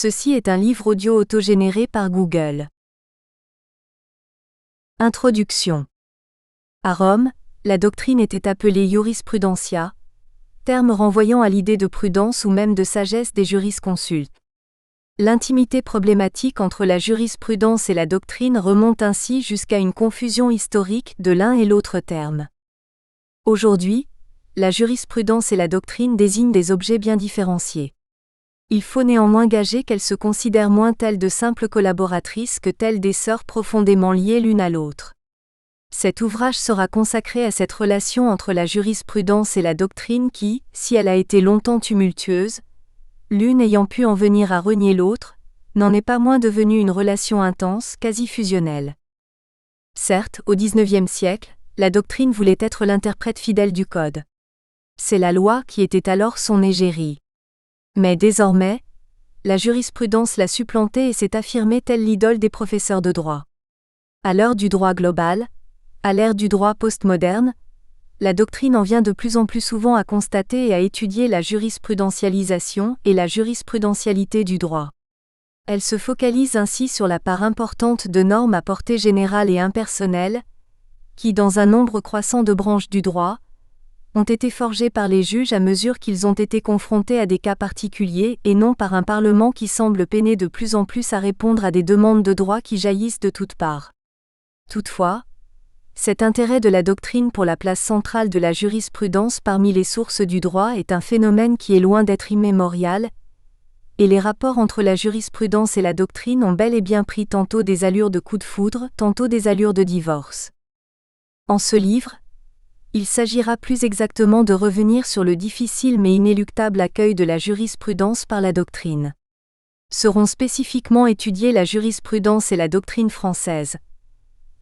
Ceci est un livre audio autogénéré par Google. Introduction. À Rome, la doctrine était appelée jurisprudentia, terme renvoyant à l'idée de prudence ou même de sagesse des jurisconsultes. L'intimité problématique entre la jurisprudence et la doctrine remonte ainsi jusqu'à une confusion historique de l'un et l'autre terme. Aujourd'hui, la jurisprudence et la doctrine désignent des objets bien différenciés. Il faut néanmoins gager qu'elles se considèrent moins telles de simples collaboratrices que telles des sœurs profondément liées l'une à l'autre. Cet ouvrage sera consacré à cette relation entre la jurisprudence et la doctrine qui, si elle a été longtemps tumultueuse, l'une ayant pu en venir à renier l'autre, n'en est pas moins devenue une relation intense, quasi fusionnelle. Certes, au XIXe siècle, la doctrine voulait être l'interprète fidèle du code. C'est la loi qui était alors son égérie. Mais désormais, la jurisprudence l'a supplantée et s'est affirmée telle l'idole des professeurs de droit. À l'heure du droit global, à l'ère du droit postmoderne, la doctrine en vient de plus en plus souvent à constater et à étudier la jurisprudentialisation et la jurisprudentialité du droit. Elle se focalise ainsi sur la part importante de normes à portée générale et impersonnelle, qui dans un nombre croissant de branches du droit, ont été forgées par les juges à mesure qu'ils ont été confrontés à des cas particuliers et non par un Parlement qui semble peiner de plus en plus à répondre à des demandes de droit qui jaillissent de toutes parts. Toutefois, cet intérêt de la doctrine pour la place centrale de la jurisprudence parmi les sources du droit est un phénomène qui est loin d'être immémorial, et les rapports entre la jurisprudence et la doctrine ont bel et bien pris tantôt des allures de coup de foudre, tantôt des allures de divorce. En ce livre, il s'agira plus exactement de revenir sur le difficile mais inéluctable accueil de la jurisprudence par la doctrine. Seront spécifiquement étudiées la jurisprudence et la doctrine française,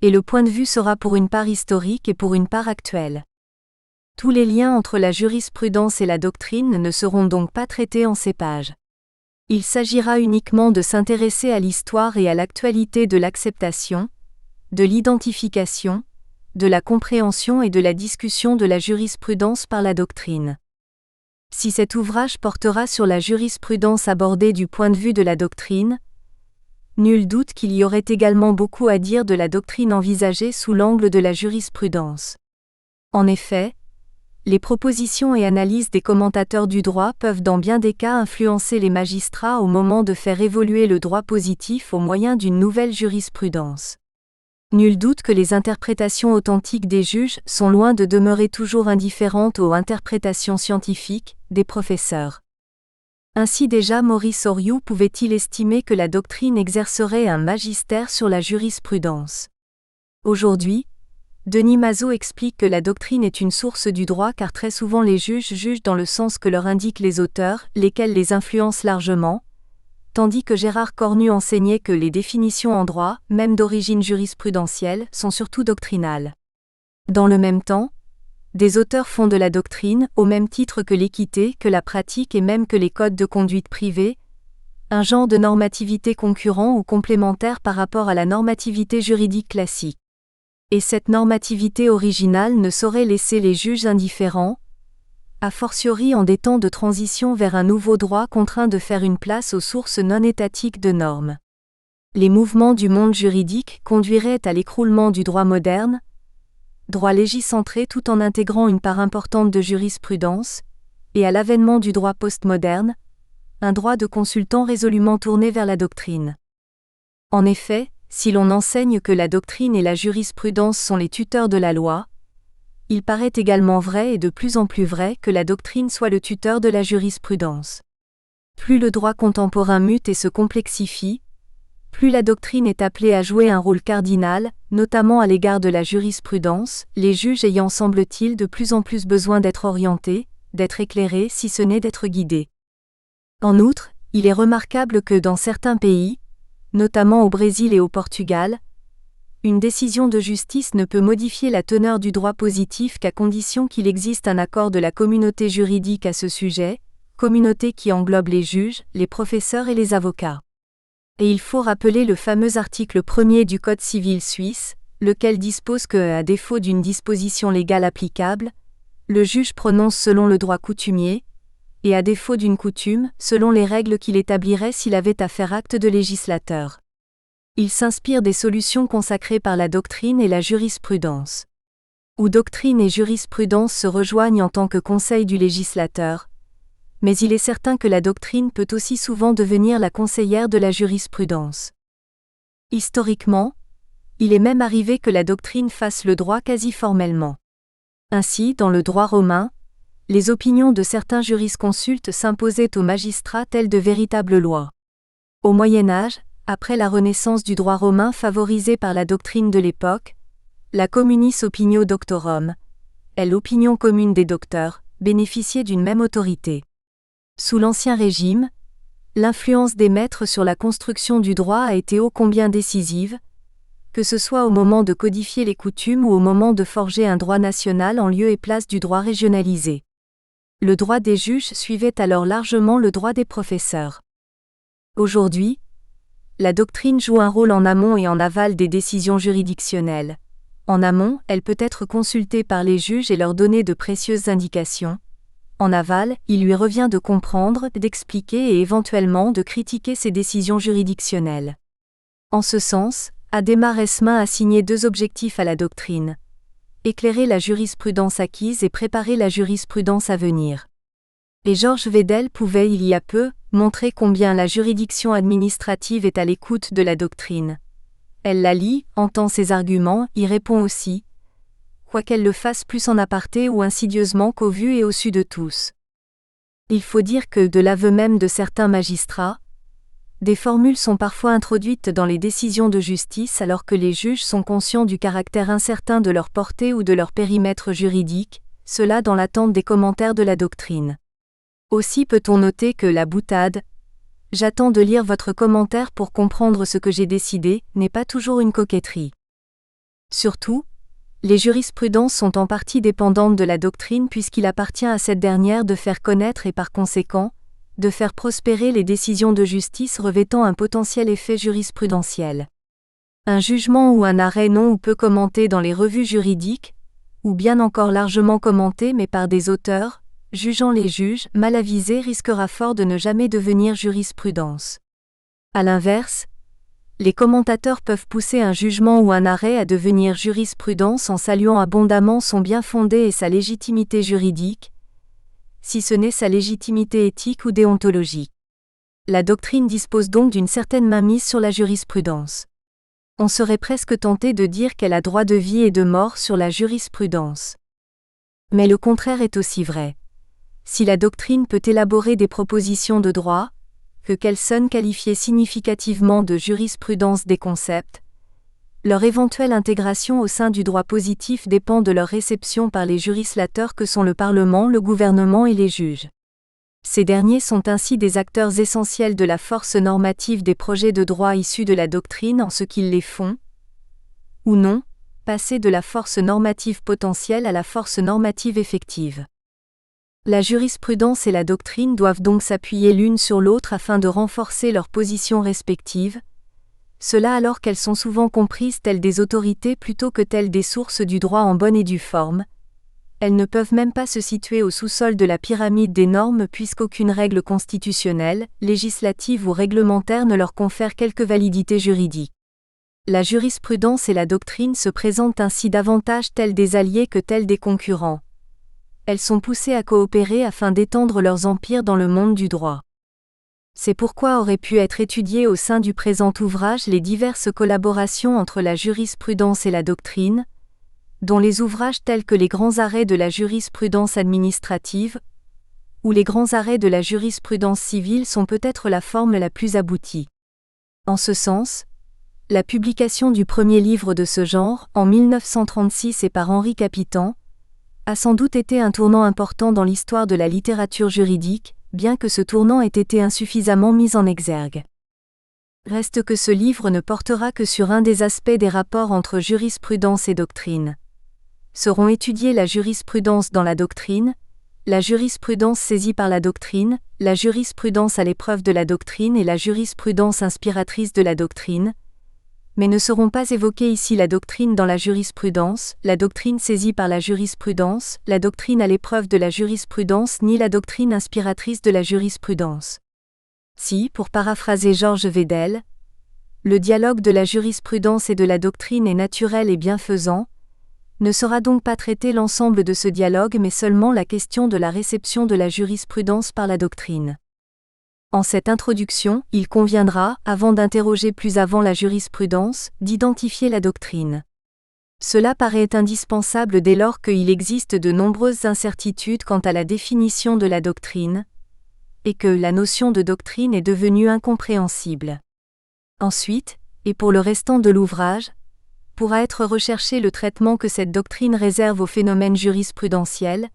et le point de vue sera pour une part historique et pour une part actuelle. Tous les liens entre la jurisprudence et la doctrine ne seront donc pas traités en ces pages. Il s'agira uniquement de s'intéresser à l'histoire et à l'actualité de l'acceptation, de l'identification, de la compréhension et de la discussion de la jurisprudence par la doctrine. Si cet ouvrage portera sur la jurisprudence abordée du point de vue de la doctrine, nul doute qu'il y aurait également beaucoup à dire de la doctrine envisagée sous l'angle de la jurisprudence. En effet, les propositions et analyses des commentateurs du droit peuvent dans bien des cas influencer les magistrats au moment de faire évoluer le droit positif au moyen d'une nouvelle jurisprudence. Nul doute que les interprétations authentiques des juges sont loin de demeurer toujours indifférentes aux interprétations scientifiques des professeurs. Ainsi déjà Maurice Horiou pouvait-il estimer que la doctrine exercerait un magistère sur la jurisprudence. Aujourd'hui, Denis Mazot explique que la doctrine est une source du droit car très souvent les juges jugent dans le sens que leur indiquent les auteurs, lesquels les influencent largement, tandis que Gérard Cornu enseignait que les définitions en droit, même d'origine jurisprudentielle, sont surtout doctrinales. Dans le même temps, des auteurs font de la doctrine, au même titre que l'équité, que la pratique et même que les codes de conduite privée, un genre de normativité concurrent ou complémentaire par rapport à la normativité juridique classique. Et cette normativité originale ne saurait laisser les juges indifférents, a fortiori en des temps de transition vers un nouveau droit contraint de faire une place aux sources non étatiques de normes. Les mouvements du monde juridique conduiraient à l'écroulement du droit moderne, droit légicentré tout en intégrant une part importante de jurisprudence, et à l'avènement du droit postmoderne, un droit de consultant résolument tourné vers la doctrine. En effet, si l'on enseigne que la doctrine et la jurisprudence sont les tuteurs de la loi, il paraît également vrai et de plus en plus vrai que la doctrine soit le tuteur de la jurisprudence. Plus le droit contemporain mute et se complexifie, plus la doctrine est appelée à jouer un rôle cardinal, notamment à l'égard de la jurisprudence, les juges ayant semble-t-il de plus en plus besoin d'être orientés, d'être éclairés si ce n'est d'être guidés. En outre, il est remarquable que dans certains pays, notamment au Brésil et au Portugal, une décision de justice ne peut modifier la teneur du droit positif qu'à condition qu'il existe un accord de la communauté juridique à ce sujet, communauté qui englobe les juges, les professeurs et les avocats. Et il faut rappeler le fameux article 1er du Code civil suisse, lequel dispose que, à défaut d'une disposition légale applicable, le juge prononce selon le droit coutumier, et à défaut d'une coutume, selon les règles qu'il établirait s'il avait à faire acte de législateur. Il s'inspire des solutions consacrées par la doctrine et la jurisprudence. Où doctrine et jurisprudence se rejoignent en tant que conseil du législateur, mais il est certain que la doctrine peut aussi souvent devenir la conseillère de la jurisprudence. Historiquement, il est même arrivé que la doctrine fasse le droit quasi formellement. Ainsi, dans le droit romain, les opinions de certains jurisconsultes s'imposaient aux magistrats telles de véritables lois. Au Moyen Âge, après la renaissance du droit romain favorisée par la doctrine de l'époque, la communis opinio doctorum, l'opinion commune des docteurs, bénéficiait d'une même autorité. Sous l'Ancien Régime, l'influence des maîtres sur la construction du droit a été ô combien décisive, que ce soit au moment de codifier les coutumes ou au moment de forger un droit national en lieu et place du droit régionalisé. Le droit des juges suivait alors largement le droit des professeurs. Aujourd'hui, la doctrine joue un rôle en amont et en aval des décisions juridictionnelles. En amont, elle peut être consultée par les juges et leur donner de précieuses indications. En aval, il lui revient de comprendre, d'expliquer et éventuellement de critiquer ces décisions juridictionnelles. En ce sens, Adhémar Esmin a assigné 2 objectifs à la doctrine: éclairer la jurisprudence acquise et préparer la jurisprudence à venir. Et Georges Vedel pouvait il y a peu montrer combien la juridiction administrative est à l'écoute de la doctrine. Elle la lit, entend ses arguments, y répond aussi, quoiqu'elle le fasse plus en aparté ou insidieusement qu'au vu et au su de tous. Il faut dire que, de l'aveu même de certains magistrats, des formules sont parfois introduites dans les décisions de justice alors que les juges sont conscients du caractère incertain de leur portée ou de leur périmètre juridique, cela dans l'attente des commentaires de la doctrine. Aussi peut-on noter que la boutade « j'attends de lire votre commentaire pour comprendre ce que j'ai décidé » n'est pas toujours une coquetterie. Surtout, les jurisprudences sont en partie dépendantes de la doctrine puisqu'il appartient à cette dernière de faire connaître et par conséquent, de faire prospérer les décisions de justice revêtant un potentiel effet jurisprudentiel. Un jugement ou un arrêt non ou peu commenté dans les revues juridiques, ou bien encore largement commenté mais par des auteurs, jugeant les juges, mal avisés risquera fort de ne jamais devenir jurisprudence. À l'inverse, les commentateurs peuvent pousser un jugement ou un arrêt à devenir jurisprudence en saluant abondamment son bien-fondé et sa légitimité juridique, si ce n'est sa légitimité éthique ou déontologique. La doctrine dispose donc d'une certaine mainmise sur la jurisprudence. On serait presque tenté de dire qu'elle a droit de vie et de mort sur la jurisprudence. Mais le contraire est aussi vrai. Si la doctrine peut élaborer des propositions de droit, que qu'elles sonnent qualifier significativement de jurisprudence des concepts, leur éventuelle intégration au sein du droit positif dépend de leur réception par les jurislateurs que sont le Parlement, le gouvernement et les juges. Ces derniers sont ainsi des acteurs essentiels de la force normative des projets de droit issus de la doctrine en ce qu'ils les font, ou non, passer de la force normative potentielle à la force normative effective. La jurisprudence et la doctrine doivent donc s'appuyer l'une sur l'autre afin de renforcer leurs positions respectives, cela alors qu'elles sont souvent comprises telles des autorités plutôt que telles des sources du droit en bonne et due forme. Elles ne peuvent même pas se situer au sous-sol de la pyramide des normes puisqu'aucune règle constitutionnelle, législative ou réglementaire ne leur confère quelque validité juridique. La jurisprudence et la doctrine se présentent ainsi davantage telles des alliés que telles des concurrents. Elles sont poussées à coopérer afin d'étendre leurs empires dans le monde du droit. C'est pourquoi auraient pu être étudiées au sein du présent ouvrage les diverses collaborations entre la jurisprudence et la doctrine, dont les ouvrages tels que les grands arrêts de la jurisprudence administrative ou les grands arrêts de la jurisprudence civile sont peut-être la forme la plus aboutie. En ce sens, la publication du premier livre de ce genre, en 1936 et par Henri Capitan, a sans doute été un tournant important dans l'histoire de la littérature juridique, bien que ce tournant ait été insuffisamment mis en exergue. Reste que ce livre ne portera que sur un des aspects des rapports entre jurisprudence et doctrine. Seront étudiées la jurisprudence dans la doctrine, la jurisprudence saisie par la doctrine, la jurisprudence à l'épreuve de la doctrine et la jurisprudence inspiratrice de la doctrine, mais ne seront pas évoquées ici la doctrine dans la jurisprudence, la doctrine saisie par la jurisprudence, la doctrine à l'épreuve de la jurisprudence ni la doctrine inspiratrice de la jurisprudence. Si, pour paraphraser Georges Vedel, le dialogue de la jurisprudence et de la doctrine est naturel et bienfaisant, ne sera donc pas traité l'ensemble de ce dialogue mais seulement la question de la réception de la jurisprudence par la doctrine. En cette introduction, il conviendra, avant d'interroger plus avant la jurisprudence, d'identifier la doctrine. Cela paraît indispensable dès lors qu'il existe de nombreuses incertitudes quant à la définition de la doctrine, et que la notion de doctrine est devenue incompréhensible. Ensuite, et pour le restant de l'ouvrage, pourra être recherché le traitement que cette doctrine réserve aux phénomènes jurisprudentiels,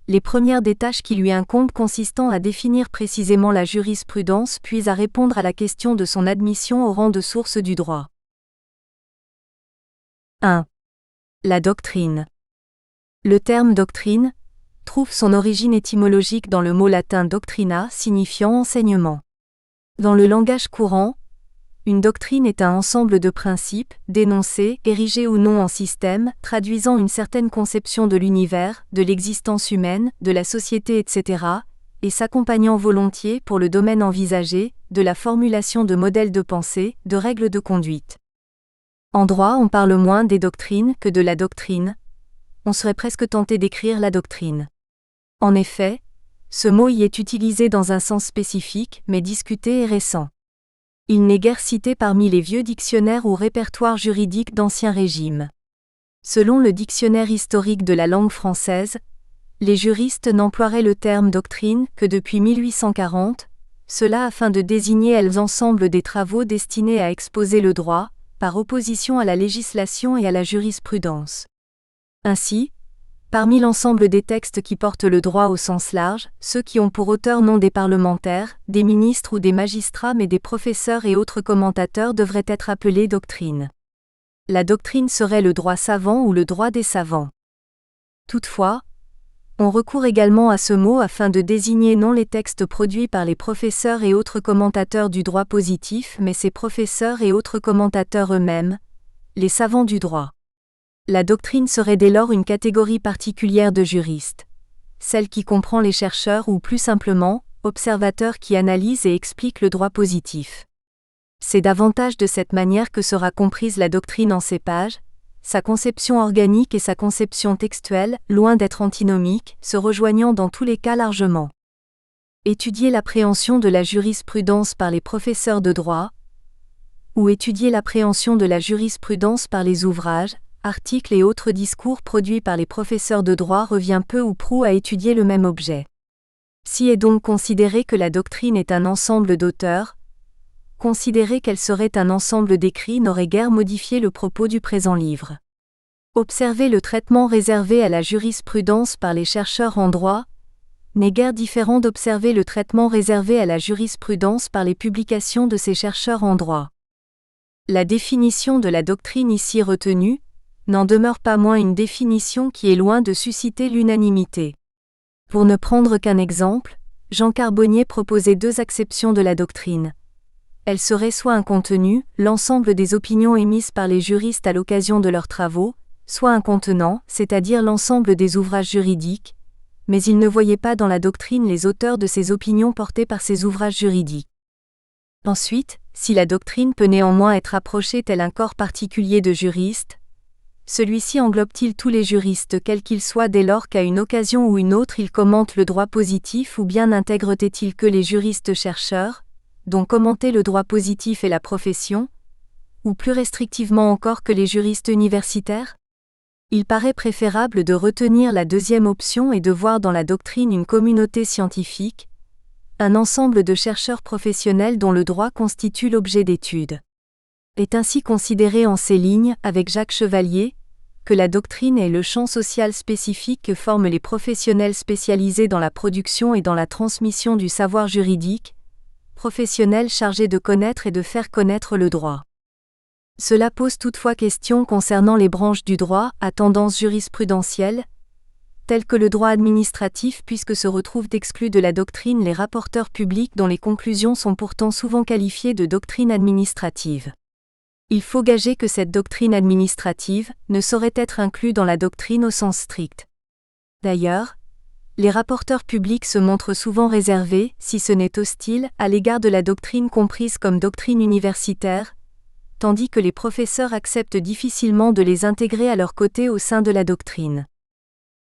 les premières des tâches qui lui incombent consistant à définir précisément la jurisprudence puis à répondre à la question de son admission au rang de source du droit. 1. La doctrine. Le terme doctrine trouve son origine étymologique dans le mot latin doctrina signifiant enseignement. Dans le langage courant, une doctrine est un ensemble de principes, d'énoncés, érigés ou non en système, traduisant une certaine conception de l'univers, de l'existence humaine, de la société etc., et s'accompagnant volontiers, pour le domaine envisagé, de la formulation de modèles de pensée, de règles de conduite. En droit, on parle moins des doctrines que de la doctrine. On serait presque tenté d'écrire la doctrine. En effet, ce mot y est utilisé dans un sens spécifique, mais discuté et récent. Il n'est guère cité parmi les vieux dictionnaires ou répertoires juridiques d'Ancien Régime. Selon le dictionnaire historique de la langue française, les juristes n'emploieraient le terme doctrine que depuis 1840, cela afin de désigner l'ensemble des travaux destinés à exposer le droit, par opposition à la législation et à la jurisprudence. Ainsi, parmi l'ensemble des textes qui portent le droit au sens large, ceux qui ont pour auteur non des parlementaires, des ministres ou des magistrats mais des professeurs et autres commentateurs devraient être appelés doctrines. La doctrine serait le droit savant ou le droit des savants. Toutefois, on recourt également à ce mot afin de désigner non les textes produits par les professeurs et autres commentateurs du droit positif mais ces professeurs et autres commentateurs eux-mêmes, les savants du droit. La doctrine serait dès lors une catégorie particulière de juristes, celle qui comprend les chercheurs ou plus simplement, observateurs qui analysent et expliquent le droit positif. C'est davantage de cette manière que sera comprise la doctrine en ces pages, sa conception organique et sa conception textuelle, loin d'être antinomiques, se rejoignant dans tous les cas largement. Étudier l'appréhension de la jurisprudence par les professeurs de droit, ou étudier l'appréhension de la jurisprudence par les ouvrages, articles et autres discours produits par les professeurs de droit revient peu ou prou à étudier le même objet. Si est donc considéré que la doctrine est un ensemble d'auteurs, considérer qu'elle serait un ensemble d'écrits n'aurait guère modifié le propos du présent livre. Observer le traitement réservé à la jurisprudence par les chercheurs en droit n'est guère différent d'observer le traitement réservé à la jurisprudence par les publications de ces chercheurs en droit. La définition de la doctrine ici retenue n'en demeure pas moins une définition qui est loin de susciter l'unanimité. Pour ne prendre qu'un exemple, Jean Carbonnier proposait deux acceptions de la doctrine. Elle serait soit un contenu, l'ensemble des opinions émises par les juristes à l'occasion de leurs travaux, soit un contenant, c'est-à-dire l'ensemble des ouvrages juridiques, mais il ne voyait pas dans la doctrine les auteurs de ces opinions portées par ces ouvrages juridiques. Ensuite, si la doctrine peut néanmoins être approchée tel un corps particulier de juristes, celui-ci englobe-t-il tous les juristes quels qu'ils soient dès lors qu'à une occasion ou une autre ils commentent le droit positif ou bien n'intègre-t-il que les juristes chercheurs, dont commenter le droit positif est la profession, ou plus restrictivement encore que les juristes universitaires? Il paraît préférable de retenir la deuxième option et de voir dans la doctrine une communauté scientifique, un ensemble de chercheurs professionnels dont le droit constitue l'objet d'étude. Est ainsi considéré en ces lignes, avec Jacques Chevalier, que la doctrine est le champ social spécifique que forment les professionnels spécialisés dans la production et dans la transmission du savoir juridique, professionnels chargés de connaître et de faire connaître le droit. Cela pose toutefois question concernant les branches du droit à tendance jurisprudentielle, telles que le droit administratif puisque se retrouvent exclus de la doctrine les rapporteurs publics dont les conclusions sont pourtant souvent qualifiées de doctrine administrative. Il faut gager que cette doctrine administrative ne saurait être inclue dans la doctrine au sens strict. D'ailleurs, les rapporteurs publics se montrent souvent réservés, si ce n'est hostiles, à l'égard de la doctrine comprise comme doctrine universitaire, tandis que les professeurs acceptent difficilement de les intégrer à leur côté au sein de la doctrine.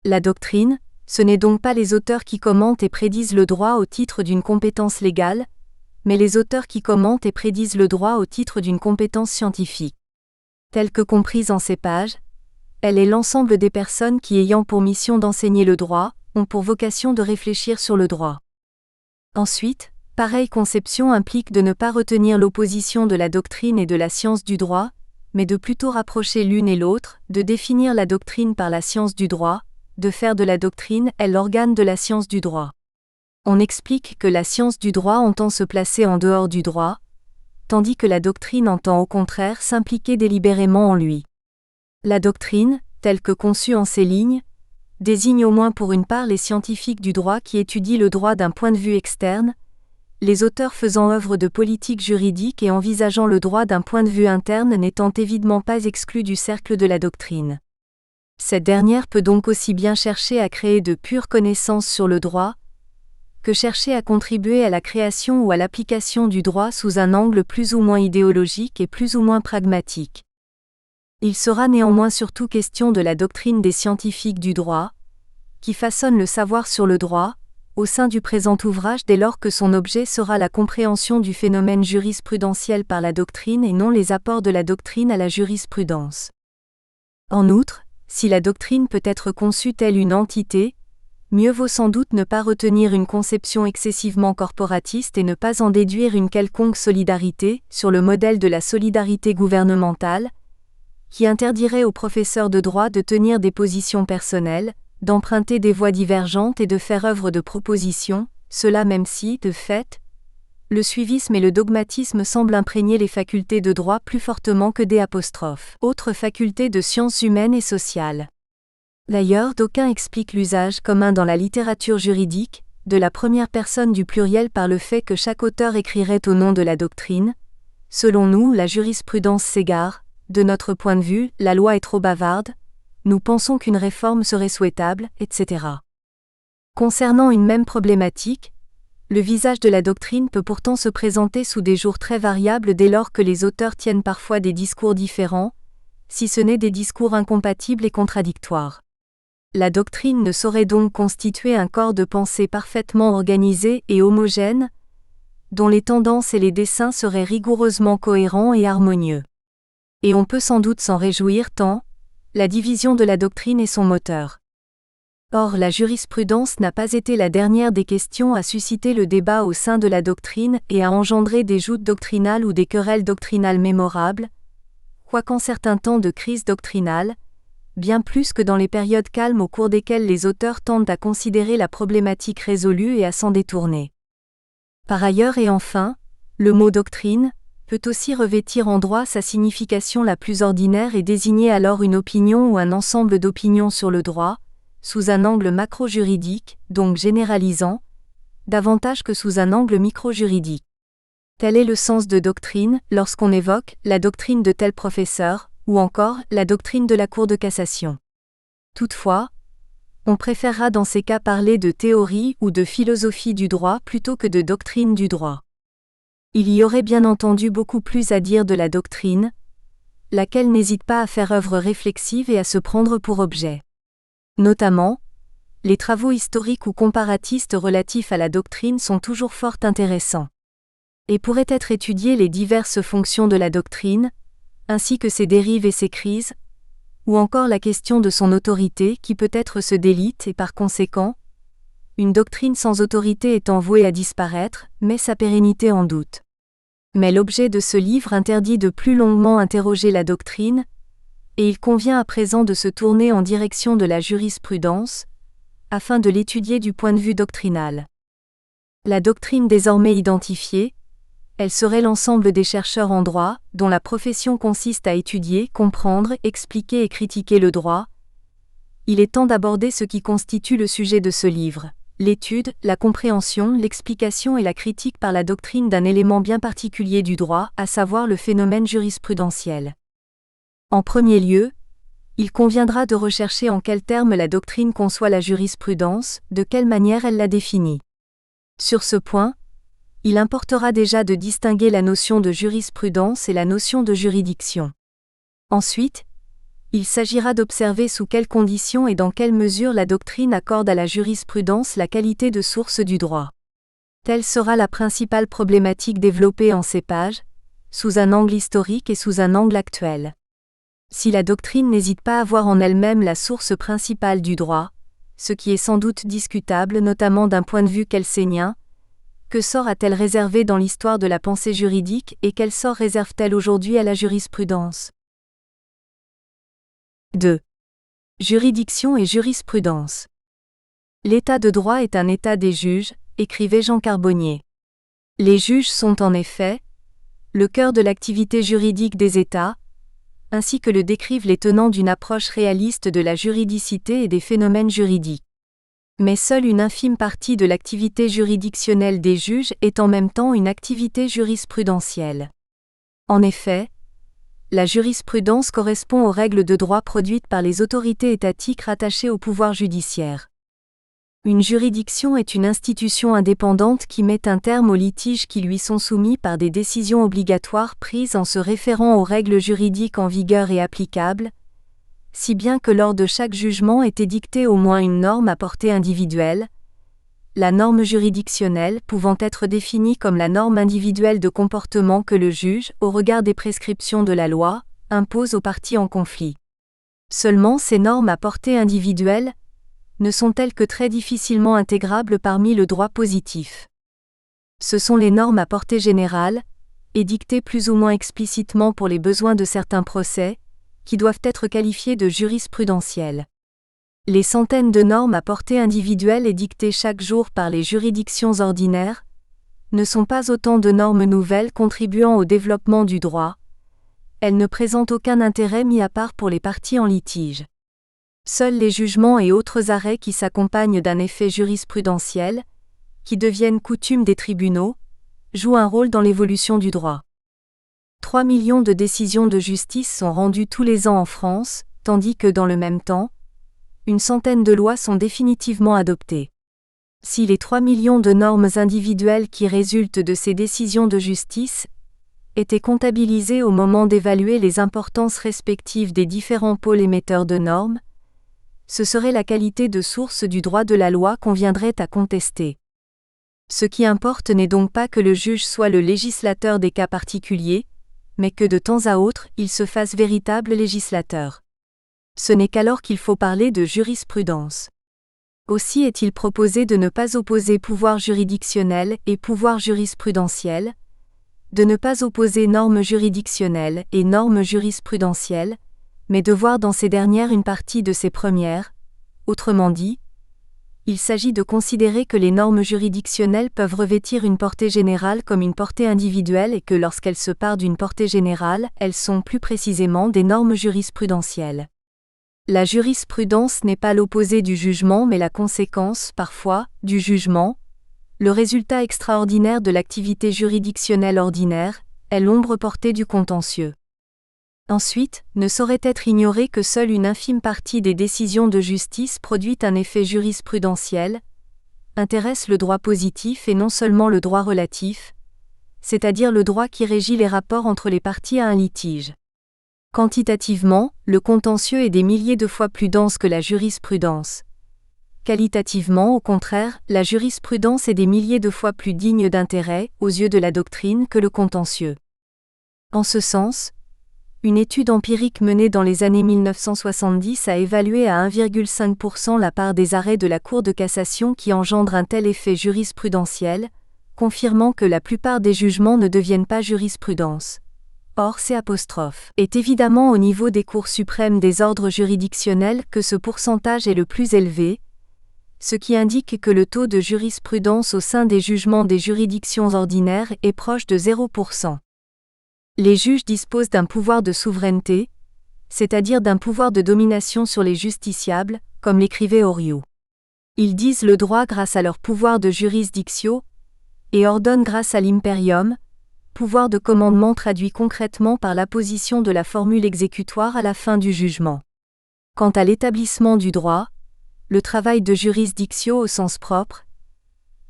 La doctrine, ce n'est donc pas les auteurs qui commentent et prédisent le droit au titre d'une compétence légale, mais les auteurs qui commentent et prédisent le droit au titre d'une compétence scientifique. Telle que comprise en ces pages, elle est l'ensemble des personnes qui, ayant pour mission d'enseigner le droit, ont pour vocation de réfléchir sur le droit. Ensuite, pareille conception implique de ne pas retenir l'opposition de la doctrine et de la science du droit, mais de plutôt rapprocher l'une et l'autre, de définir la doctrine par la science du droit, de faire de la doctrine l'organe de la science du droit. On explique que la science du droit entend se placer en dehors du droit, tandis que la doctrine entend au contraire s'impliquer délibérément en lui. La doctrine, telle que conçue en ces lignes, désigne au moins pour une part les scientifiques du droit qui étudient le droit d'un point de vue externe, les auteurs faisant œuvre de politique juridique et envisageant le droit d'un point de vue interne n'étant évidemment pas exclus du cercle de la doctrine. Cette dernière peut donc aussi bien chercher à créer de pures connaissances sur le droit, que chercher à contribuer à la création ou à l'application du droit sous un angle plus ou moins idéologique et plus ou moins pragmatique. Il sera néanmoins surtout question de la doctrine des scientifiques du droit, qui façonnent le savoir sur le droit, au sein du présent ouvrage dès lors que son objet sera la compréhension du phénomène jurisprudentiel par la doctrine et non les apports de la doctrine à la jurisprudence. En outre, si la doctrine peut être conçue telle une entité, mieux vaut sans doute ne pas retenir une conception excessivement corporatiste et ne pas en déduire une quelconque solidarité, sur le modèle de la solidarité gouvernementale, qui interdirait aux professeurs de droit de tenir des positions personnelles, d'emprunter des voies divergentes et de faire œuvre de proposition, cela même si, de fait, le suivisme et le dogmatisme semblent imprégner les facultés de droit plus fortement que des autres facultés de sciences humaines et sociales. D'ailleurs, d'aucuns expliquent l'usage commun dans la littérature juridique, de la première personne du pluriel par le fait que chaque auteur écrirait au nom de la doctrine. Selon nous, la jurisprudence s'égare, de notre point de vue, la loi est trop bavarde, nous pensons qu'une réforme serait souhaitable, etc. Concernant une même problématique, le visage de la doctrine peut pourtant se présenter sous des jours très variables dès lors que les auteurs tiennent parfois des discours différents, si ce n'est des discours incompatibles et contradictoires. La doctrine ne saurait donc constituer un corps de pensée parfaitement organisé et homogène, dont les tendances et les desseins seraient rigoureusement cohérents et harmonieux. Et on peut sans doute s'en réjouir tant, la division de la doctrine est son moteur. Or, la jurisprudence n'a pas été la dernière des questions à susciter le débat au sein de la doctrine et à engendrer des joutes doctrinales ou des querelles doctrinales mémorables, quoiqu'en certains temps de crise doctrinale, bien plus que dans les périodes calmes au cours desquelles les auteurs tendent à considérer la problématique résolue et à s'en détourner. Par ailleurs et enfin, le mot doctrine peut aussi revêtir en droit sa signification la plus ordinaire et désigner alors une opinion ou un ensemble d'opinions sur le droit, sous un angle macro-juridique, donc généralisant, davantage que sous un angle micro-juridique. Tel est le sens de doctrine lorsqu'on évoque la doctrine de tel professeur, ou encore la doctrine de la Cour de cassation. Toutefois, on préférera dans ces cas parler de théorie ou de philosophie du droit plutôt que de doctrine du droit. Il y aurait bien entendu beaucoup plus à dire de la doctrine, laquelle n'hésite pas à faire œuvre réflexive et à se prendre pour objet. Notamment, les travaux historiques ou comparatistes relatifs à la doctrine sont toujours fort intéressants. Et pourraient être étudiées les diverses fonctions de la doctrine, ainsi que ses dérives et ses crises, ou encore la question de son autorité qui peut-être se délite et par conséquent, une doctrine sans autorité étant vouée à disparaître, met sa pérennité en doute. Mais l'objet de ce livre interdit de plus longuement interroger la doctrine, et il convient à présent de se tourner en direction de la jurisprudence, afin de l'étudier du point de vue doctrinal. La doctrine désormais identifiée, elle serait l'ensemble des chercheurs en droit, dont la profession consiste à étudier, comprendre, expliquer et critiquer le droit. Il est temps d'aborder ce qui constitue le sujet de ce livre, l'étude, la compréhension, l'explication et la critique par la doctrine d'un élément bien particulier du droit, à savoir le phénomène jurisprudentiel. En premier lieu, il conviendra de rechercher en quels termes la doctrine conçoit la jurisprudence, de quelle manière elle la définit. Sur ce point, il importera déjà de distinguer la notion de jurisprudence et la notion de juridiction. Ensuite, il s'agira d'observer sous quelles conditions et dans quelle mesure la doctrine accorde à la jurisprudence la qualité de source du droit. Telle sera la principale problématique développée en ces pages, sous un angle historique et sous un angle actuel. Si la doctrine n'hésite pas à voir en elle-même la source principale du droit, ce qui est sans doute discutable notamment d'un point de vue kelseyien, que sort a-t-elle réservé dans l'histoire de la pensée juridique et quel sort réserve-t-elle aujourd'hui à la jurisprudence ? 2. Juridiction et jurisprudence. L'état de droit est un état des juges, écrivait Jean Carbonnier. Les juges sont en effet le cœur de l'activité juridique des États, ainsi que le décrivent les tenants d'une approche réaliste de la juridicité et des phénomènes juridiques. Mais seule une infime partie de l'activité juridictionnelle des juges est en même temps une activité jurisprudentielle. En effet, la jurisprudence correspond aux règles de droit produites par les autorités étatiques rattachées au pouvoir judiciaire. Une juridiction est une institution indépendante qui met un terme aux litiges qui lui sont soumis par des décisions obligatoires prises en se référant aux règles juridiques en vigueur et applicables, si bien que lors de chaque jugement est édictée au moins une norme à portée individuelle, la norme juridictionnelle pouvant être définie comme la norme individuelle de comportement que le juge, au regard des prescriptions de la loi, impose aux parties en conflit. Seulement ces normes à portée individuelle ne sont-elles que très difficilement intégrables parmi le droit positif. Ce sont les normes à portée générale, édictées plus ou moins explicitement pour les besoins de certains procès, qui doivent être qualifiées de jurisprudentielles. Les centaines de normes à portée individuelle édictées chaque jour par les juridictions ordinaires ne sont pas autant de normes nouvelles contribuant au développement du droit. Elles ne présentent aucun intérêt mis à part pour les parties en litige. Seuls les jugements et autres arrêts qui s'accompagnent d'un effet jurisprudentiel, qui deviennent coutume des tribunaux, jouent un rôle dans l'évolution du droit. 3 millions de décisions de justice sont rendues tous les ans en France, tandis que dans le même temps, une centaine de lois sont définitivement adoptées. Si les 3 millions de normes individuelles qui résultent de ces décisions de justice étaient comptabilisées au moment d'évaluer les importances respectives des différents pôles émetteurs de normes, ce serait la qualité de source du droit de la loi qu'on viendrait à contester. Ce qui importe n'est donc pas que le juge soit le législateur des cas particuliers, mais que de temps à autre il se fasse véritable législateur. Ce n'est qu'alors qu'il faut parler de jurisprudence. Aussi est-il proposé de ne pas opposer pouvoir juridictionnel et pouvoir jurisprudentiel, de ne pas opposer normes juridictionnelles et normes jurisprudentielles, mais de voir dans ces dernières une partie de ces premières. Autrement dit, il s'agit de considérer que les normes juridictionnelles peuvent revêtir une portée générale comme une portée individuelle et que lorsqu'elles se partent d'une portée générale, elles sont plus précisément des normes jurisprudentielles. La jurisprudence n'est pas l'opposé du jugement mais la conséquence, parfois, du jugement. Le résultat extraordinaire de l'activité juridictionnelle ordinaire est l'ombre portée du contentieux. Ensuite, ne saurait être ignoré que seule une infime partie des décisions de justice produit un effet jurisprudentiel, intéresse le droit positif et non seulement le droit relatif, c'est-à-dire le droit qui régit les rapports entre les parties à un litige. Quantitativement, le contentieux est des milliers de fois plus dense que la jurisprudence. Qualitativement, au contraire, la jurisprudence est des milliers de fois plus digne d'intérêt, aux yeux de la doctrine, que le contentieux. En ce sens, une étude empirique menée dans les années 1970 a évalué à 1,5% la part des arrêts de la Cour de cassation qui engendrent un tel effet jurisprudentiel, confirmant que la plupart des jugements ne deviennent pas jurisprudence. Or, C' est évidemment au niveau des cours suprêmes des ordres juridictionnels que ce pourcentage est le plus élevé, ce qui indique que le taux de jurisprudence au sein des jugements des juridictions ordinaires est proche de 0%. Les juges disposent d'un pouvoir de souveraineté, c'est-à-dire d'un pouvoir de domination sur les justiciables, comme l'écrivait Oriot. Ils disent le droit grâce à leur pouvoir de jurisdictio, et ordonnent grâce à l'imperium, pouvoir de commandement traduit concrètement par l'apposition de la formule exécutoire à la fin du jugement. Quant à l'établissement du droit, le travail de jurisdictio au sens propre,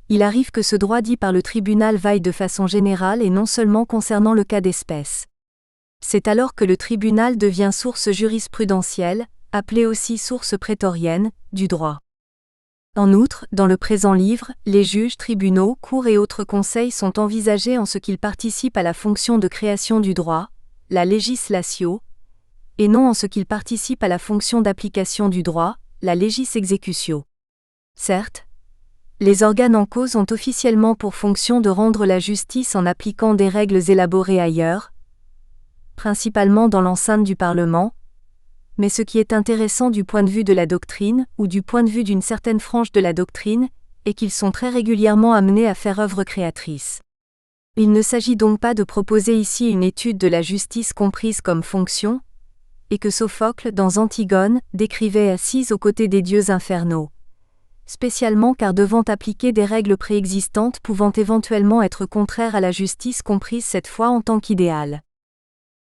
il arrive que ce droit dit par le tribunal vaille de façon générale et non seulement concernant le cas d'espèce. C'est alors que le tribunal devient source jurisprudentielle, appelée aussi source prétorienne, du droit. En outre, dans le présent livre, les juges, tribunaux, cours et autres conseils sont envisagés en ce qu'ils participent à la fonction de création du droit, la legislatio, et non en ce qu'ils participent à la fonction d'application du droit, la legis executio. Certes, les organes en cause ont officiellement pour fonction de rendre la justice en appliquant des règles élaborées ailleurs, principalement dans l'enceinte du Parlement, mais ce qui est intéressant du point de vue de la doctrine, ou du point de vue d'une certaine frange de la doctrine, est qu'ils sont très régulièrement amenés à faire œuvre créatrice. Il ne s'agit donc pas de proposer ici une étude de la justice comprise comme fonction, et que Sophocle, dans Antigone, décrivait assise aux côtés des dieux infernaux, spécialement car devant appliquer des règles préexistantes pouvant éventuellement être contraires à la justice comprise cette fois en tant qu'idéal.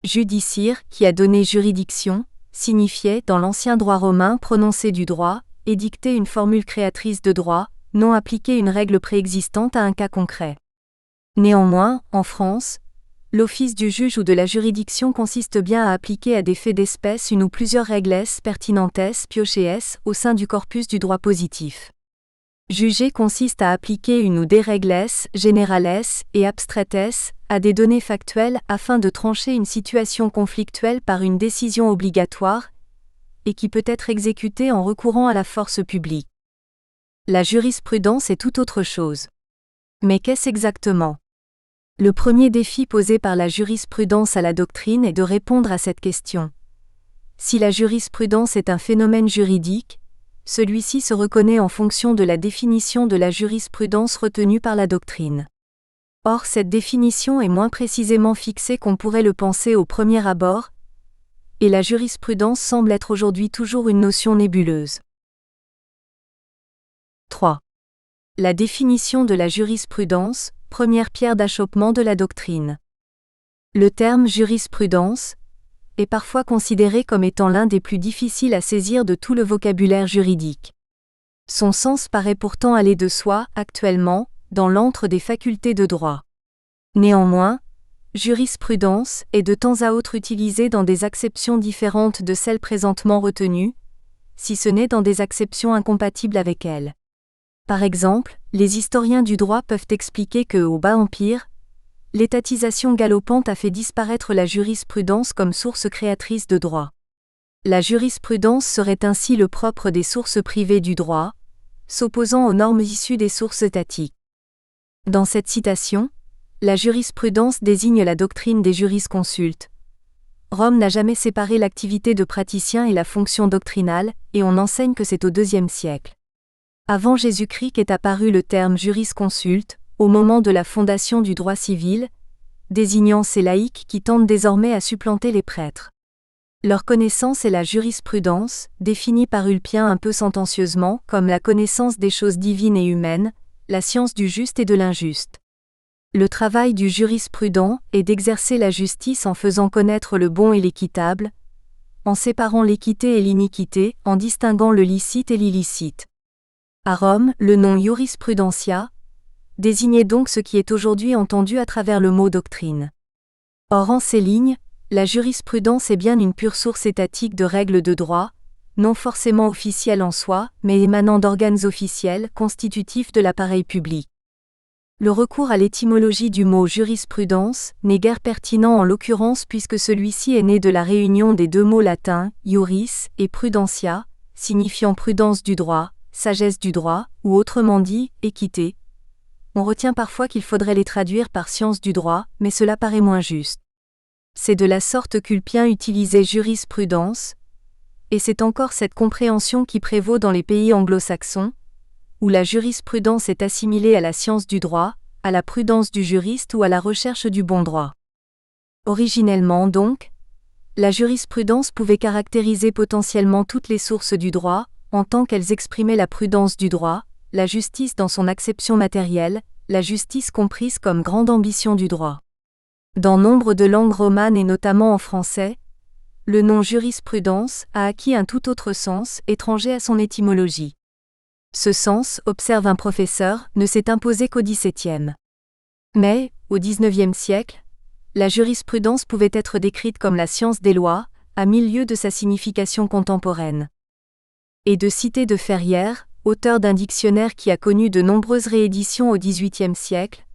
Judicire, qui a donné juridiction, signifiait, dans l'ancien droit romain, prononcer du droit, édicter une formule créatrice de droit, non appliquer une règle préexistante à un cas concret. Néanmoins, en France, l'office du juge ou de la juridiction consiste bien à appliquer à des faits d'espèce une ou plusieurs règles pertinentes piochées au sein du corpus du droit positif. Juger consiste à appliquer une ou des règles générales et abstraites à des données factuelles afin de trancher une situation conflictuelle par une décision obligatoire et qui peut être exécutée en recourant à la force publique. La jurisprudence est tout autre chose. Mais qu'est-ce exactement ? Le premier défi posé par la jurisprudence à la doctrine est de répondre à cette question. Si la jurisprudence est un phénomène juridique, celui-ci se reconnaît en fonction de la définition de la jurisprudence retenue par la doctrine. Or, cette définition est moins précisément fixée qu'on pourrait le penser au premier abord, et la jurisprudence semble être aujourd'hui toujours une notion nébuleuse. 3. La définition de la jurisprudence, première pierre d'achoppement de la doctrine. Le terme jurisprudence est parfois considéré comme étant l'un des plus difficiles à saisir de tout le vocabulaire juridique. Son sens paraît pourtant aller de soi, actuellement, dans l'antre des facultés de droit. Néanmoins, jurisprudence est de temps à autre utilisée dans des acceptions différentes de celles présentement retenues, si ce n'est dans des acceptions incompatibles avec elles. Par exemple, les historiens du droit peuvent expliquer que, au Bas Empire, l'étatisation galopante a fait disparaître la jurisprudence comme source créatrice de droit. La jurisprudence serait ainsi le propre des sources privées du droit, s'opposant aux normes issues des sources étatiques. Dans cette citation, la jurisprudence désigne la doctrine des jurisconsultes. Rome n'a jamais séparé l'activité de praticien et la fonction doctrinale, et on enseigne que c'est au IIe siècle. Avant Jésus-Christ qu'est apparu le terme jurisconsulte, au moment de la fondation du droit civil, désignant ces laïcs qui tentent désormais à supplanter les prêtres. Leur connaissance est la jurisprudence, définie par Ulpien un peu sentencieusement comme la connaissance des choses divines et humaines, la science du juste et de l'injuste. Le travail du jurisprudent est d'exercer la justice en faisant connaître le bon et l'équitable, en séparant l'équité et l'iniquité, en distinguant le licite et l'illicite. À Rome, le nom jurisprudentia désignait donc ce qui est aujourd'hui entendu à travers le mot doctrine. Or en ces lignes, la jurisprudence est bien une pure source étatique de règles de droit, non forcément officielles en soi, mais émanant d'organes officiels constitutifs de l'appareil public. Le recours à l'étymologie du mot jurisprudence n'est guère pertinent en l'occurrence puisque celui-ci est né de la réunion des deux mots latins, iuris et prudentia, signifiant prudence du droit, sagesse du droit, ou autrement dit, équité. On retient parfois qu'il faudrait les traduire par science du droit, mais cela paraît moins juste. C'est de la sorte qu'Ulpien utilisait jurisprudence, et c'est encore cette compréhension qui prévaut dans les pays anglo-saxons, où la jurisprudence est assimilée à la science du droit, à la prudence du juriste ou à la recherche du bon droit. Originellement donc, la jurisprudence pouvait caractériser potentiellement toutes les sources du droit, en tant qu'elles exprimaient la prudence du droit, la justice dans son acception matérielle, la justice comprise comme grande ambition du droit. Dans nombre de langues romanes et notamment en français, le nom jurisprudence a acquis un tout autre sens, étranger à son étymologie. Ce sens, observe un professeur, ne s'est imposé qu'au XVIIe. Mais, au XIXe siècle, la jurisprudence pouvait être décrite comme la science des lois, à 1000 lieues de sa signification contemporaine. Et de citer de Ferrière, auteur d'un dictionnaire qui a connu de nombreuses rééditions au XVIIIe siècle,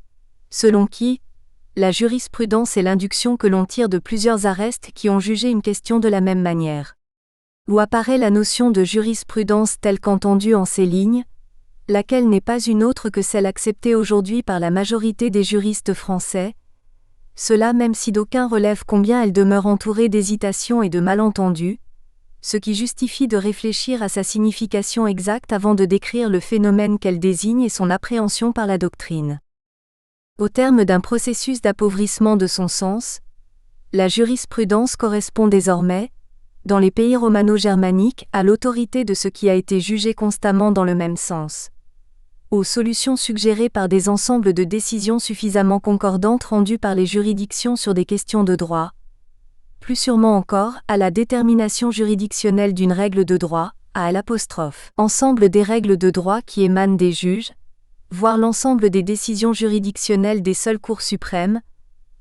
selon qui la jurisprudence est l'induction que l'on tire de plusieurs arestes qui ont jugé une question de la même manière. Où apparaît la notion de jurisprudence telle qu'entendue en ces lignes, laquelle n'est pas une autre que celle acceptée aujourd'hui par la majorité des juristes français, cela même si d'aucuns relèvent combien elle demeure entourée d'hésitations et de malentendus, ce qui justifie de réfléchir à sa signification exacte avant de décrire le phénomène qu'elle désigne et son appréhension par la doctrine. Au terme d'un processus d'appauvrissement de son sens, la jurisprudence correspond désormais, dans les pays romano-germaniques, à l'autorité de ce qui a été jugé constamment dans le même sens, aux solutions suggérées par des ensembles de décisions suffisamment concordantes rendues par les juridictions sur des questions de droit, plus sûrement encore, à la détermination juridictionnelle d'une règle de droit, à l'apostrophe, ensemble des règles de droit qui émanent des juges, voire l'ensemble des décisions juridictionnelles des seules cours suprêmes,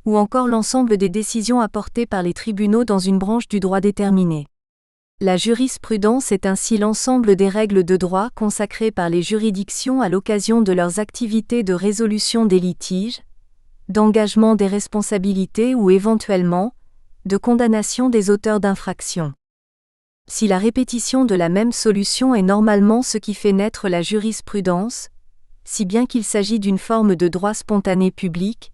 ou encore l'ensemble des décisions apportées par les tribunaux dans une branche du droit déterminé. La jurisprudence est ainsi l'ensemble des règles de droit consacrées par les juridictions à l'occasion de leurs activités de résolution des litiges, d'engagement des responsabilités ou éventuellement, de condamnation des auteurs d'infractions. Si la répétition de la même solution est normalement ce qui fait naître la jurisprudence, si bien qu'il s'agit d'une forme de droit spontané public,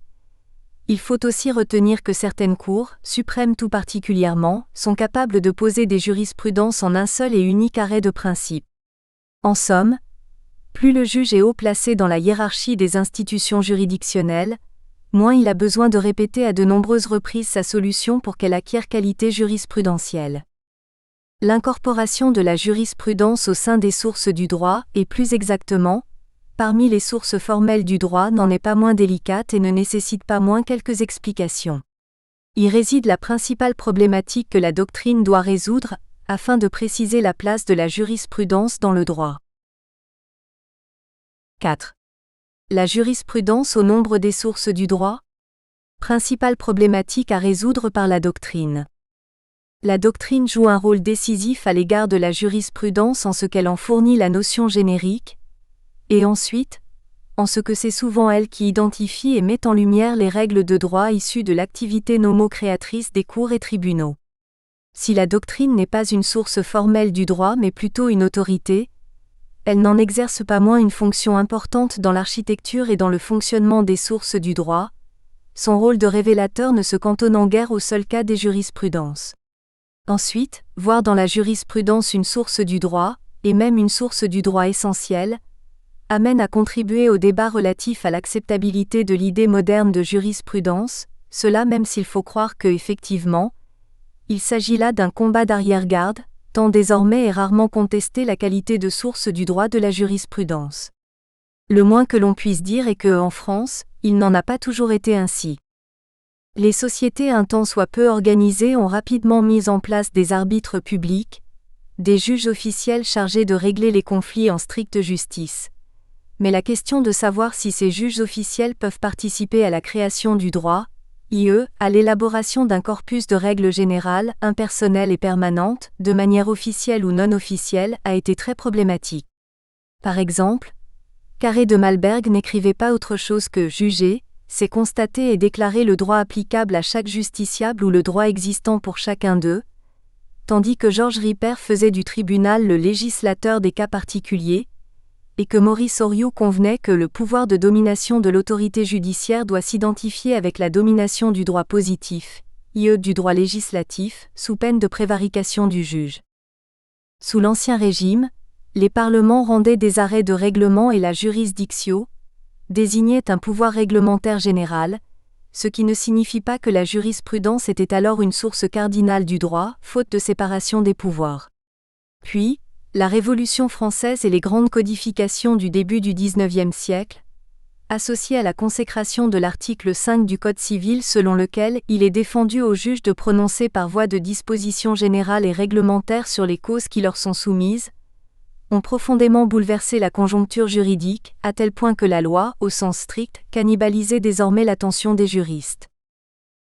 il faut aussi retenir que certaines cours, suprêmes tout particulièrement, sont capables de poser des jurisprudences en un seul et unique arrêt de principe. En somme, plus le juge est haut placé dans la hiérarchie des institutions juridictionnelles, moins il a besoin de répéter à de nombreuses reprises sa solution pour qu'elle acquiert qualité jurisprudentielle. L'incorporation de la jurisprudence au sein des sources du droit, et plus exactement, parmi les sources formelles du droit, n'en est pas moins délicate et ne nécessite pas moins quelques explications. Y réside la principale problématique que la doctrine doit résoudre, afin de préciser la place de la jurisprudence dans le droit. 4. La jurisprudence au nombre des sources du droit. Principale problématique à résoudre par la doctrine. La doctrine joue un rôle décisif à l'égard de la jurisprudence en ce qu'elle en fournit la notion générique, et ensuite, en ce que c'est souvent elle qui identifie et met en lumière les règles de droit issues de l'activité nomo-créatrice des cours et tribunaux. Si la doctrine n'est pas une source formelle du droit mais plutôt une autorité, elle n'en exerce pas moins une fonction importante dans l'architecture et dans le fonctionnement des sources du droit, son rôle de révélateur ne se cantonnant guère au seul cas des jurisprudences. Ensuite, voir dans la jurisprudence une source du droit, et même une source du droit essentielle, amène à contribuer au débat relatif à l'acceptabilité de l'idée moderne de jurisprudence, cela même s'il faut croire que, effectivement, il s'agit là d'un combat d'arrière-garde, tant désormais est rarement contestée la qualité de source du droit de la jurisprudence. Le moins que l'on puisse dire est que, en France, il n'en a pas toujours été ainsi. Les sociétés un tant soit peu organisées ont rapidement mis en place des arbitres publics, des juges officiels chargés de régler les conflits en stricte justice. Mais la question de savoir si ces juges officiels peuvent participer à la création du droit, à l'élaboration d'un corpus de règles générales, impersonnelles et permanentes, de manière officielle ou non officielle, a été très problématique. Par exemple, Carré de Malberg n'écrivait pas autre chose que « juger », c'est constater et déclarer le droit applicable à chaque justiciable ou le droit existant pour chacun d'eux, tandis que Georges Ripert faisait du tribunal le législateur des cas particuliers, et que Maurice Horiot convenait que le pouvoir de domination de l'autorité judiciaire doit s'identifier avec la domination du droit positif, du droit législatif, sous peine de prévarication du juge. Sous l'Ancien Régime, les parlements rendaient des arrêts de règlement et la jurisdictio désignait un pouvoir réglementaire général, ce qui ne signifie pas que la jurisprudence était alors une source cardinale du droit, faute de séparation des pouvoirs. Puis, La Révolution française et les grandes codifications du début du XIXe siècle, associées à la consécration de l'article 5 du Code civil selon lequel il est défendu aux juges de prononcer par voie de dispositions générales et réglementaires sur les causes qui leur sont soumises, ont profondément bouleversé la conjoncture juridique, à tel point que la loi, au sens strict, cannibalisait désormais l'attention des juristes.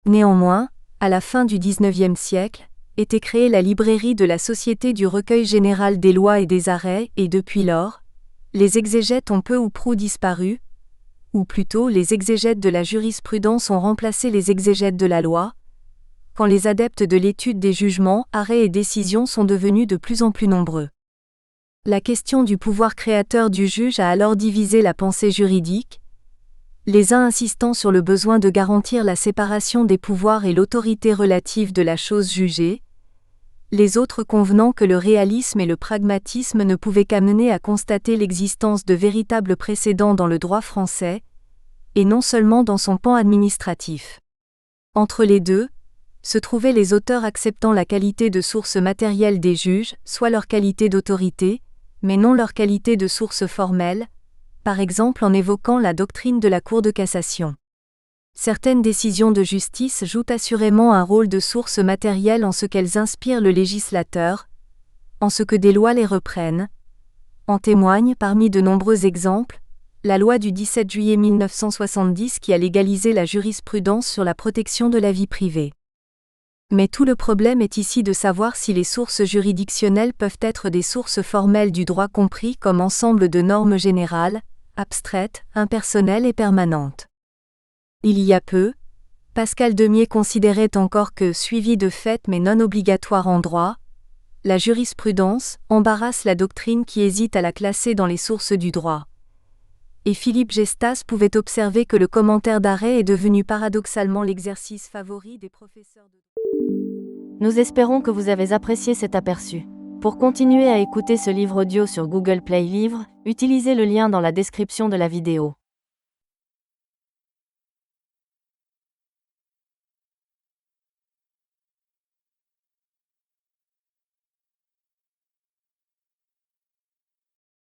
Néanmoins, à la fin du XIXe siècle, était créée la librairie de la Société du recueil général des lois et des arrêts et depuis lors, les exégètes ont peu ou prou disparu, ou plutôt les exégètes de la jurisprudence ont remplacé les exégètes de la loi, quand les adeptes de l'étude des jugements, arrêts et décisions sont devenus de plus en plus nombreux. La question du pouvoir créateur du juge a alors divisé la pensée juridique, les uns insistant sur le besoin de garantir la séparation des pouvoirs et l'autorité relative de la chose jugée, les autres convenant que le réalisme et le pragmatisme ne pouvaient qu'amener à constater l'existence de véritables précédents dans le droit français, et non seulement dans son pan administratif. Entre les deux, se trouvaient les auteurs acceptant la qualité de source matérielle des juges, soit leur qualité d'autorité, mais non leur qualité de source formelle, par exemple en évoquant la doctrine de la Cour de cassation. Certaines décisions de justice jouent assurément un rôle de source matérielle en ce qu'elles inspirent le législateur, en ce que des lois les reprennent. En témoigne, parmi de nombreux exemples, la loi du 17 juillet 1970 qui a légalisé la jurisprudence sur la protection de la vie privée. Mais tout le problème est ici de savoir si les sources juridictionnelles peuvent être des sources formelles du droit compris comme ensemble de normes générales, abstraites, impersonnelles et permanentes. Il y a peu, Pascal Demier considérait encore que, suivi de fait mais non obligatoire en droit, la jurisprudence embarrasse la doctrine qui hésite à la classer dans les sources du droit. Et Philippe Gestas pouvait observer que le commentaire d'arrêt est devenu paradoxalement l'exercice favori des professeurs de... Nous espérons que vous avez apprécié cet aperçu. Pour continuer à écouter ce livre audio sur Google Play Livres, utilisez le lien dans la description de la vidéo.